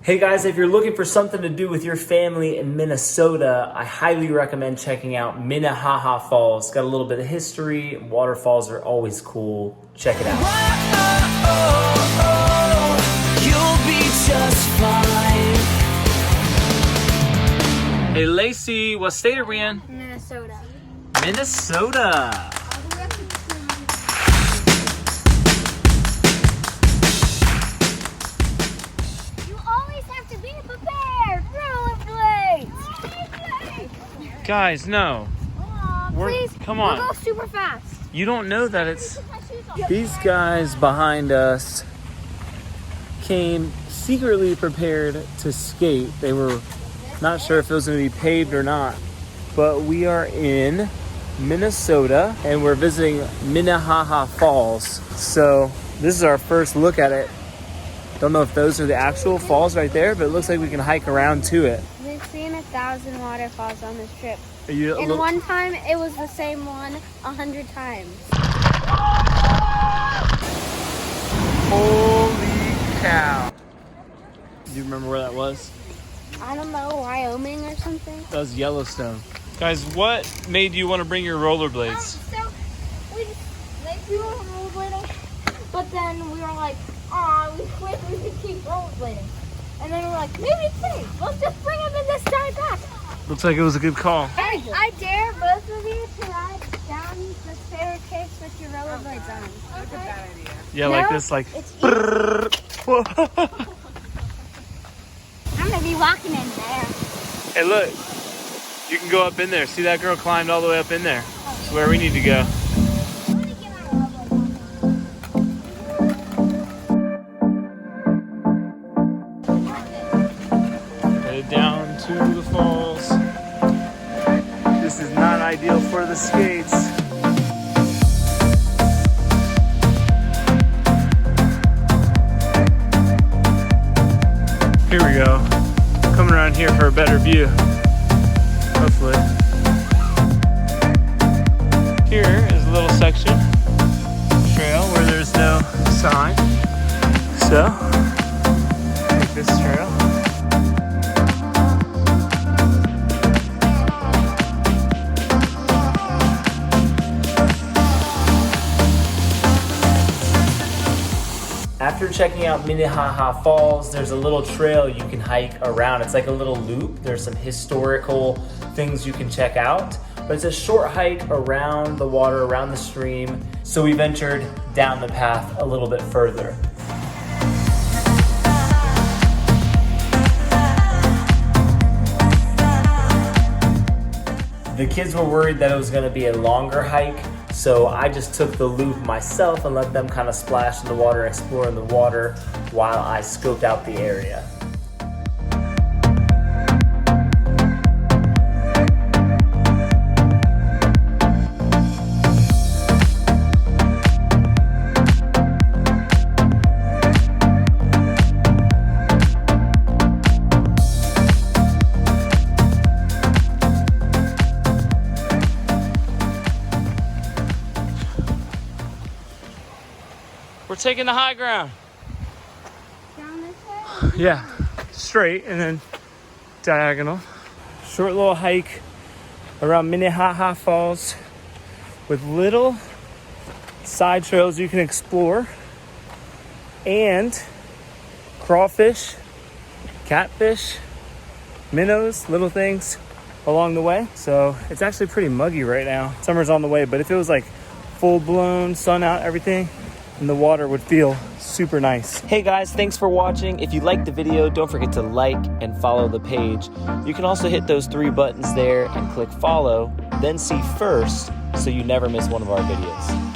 Hey guys, if you're looking for something to do with your family in Minnesota, I highly recommend checking out Minehaha Falls. Got a little bit of history. Waterfalls are always cool. Check it out. You'll be just fine. Hey Lacey, what state are we in? Minnesota. Minnesota. You always have to be prepared. Rollerblades. Guys, no. Please, come on. We'll go super fast. You don't know that it's... These guys behind us came secretly prepared to skate. They were not sure if it was going to be paved or not. But we are in Minnesota and we're visiting Minehaha Falls. So this is our first look at it. Don't know if those are the actual falls right there, but it looks like we can hike around to it. We've seen 1,000 waterfalls on this trip. And one time, it was the same one 100 times. Holy cow. Do you remember where that was? I don't know, Wyoming or something. That was Yellowstone. Guys, what made you want to bring your rollerblades? So we were rollerblading, but then we were like, "Aw, we wish we could keep rollerblading." And then we're like, maybe please, let's just bring them in this time back. Looks like it was a good call. I dare both of you to ride down the staircase with your rollerblades on. That's a bad idea. Yeah, like this, like... It's Whoa. I'm gonna be walking in there. Hey, look. You can go up in there. See that girl climbed all the way up in there. That's where we need to go. Headed down to the falls. This is not ideal for the skates. Here we go. Coming around here for a better view. Hopefully. Here is a little section, trail where there's no sign. So, take this trail. After checking out Minehaha Falls, there's a little trail you can hike around. It's like a little loop. There's some historical things you can check out, but it's a short hike around the water, around the stream. So we ventured down the path a little bit further. The kids were worried that it was gonna be a longer hike, so I just took the loop myself and let them kind of splash in the water, explore in the water while I scoped out the area. We're taking the high ground. Down this way? Yeah, straight and then diagonal. Short little hike around Minehaha Falls with little side trails you can explore and crawfish, catfish, minnows, little things along the way. So it's actually pretty muggy right now. Summer's on the way, but if it was like full-blown sun out, everything, and the water would feel super nice. Hey guys, thanks for watching. If you liked the video, don't forget to like and follow the page. You can also hit those 3 buttons there and click follow, then see first so you never miss one of our videos.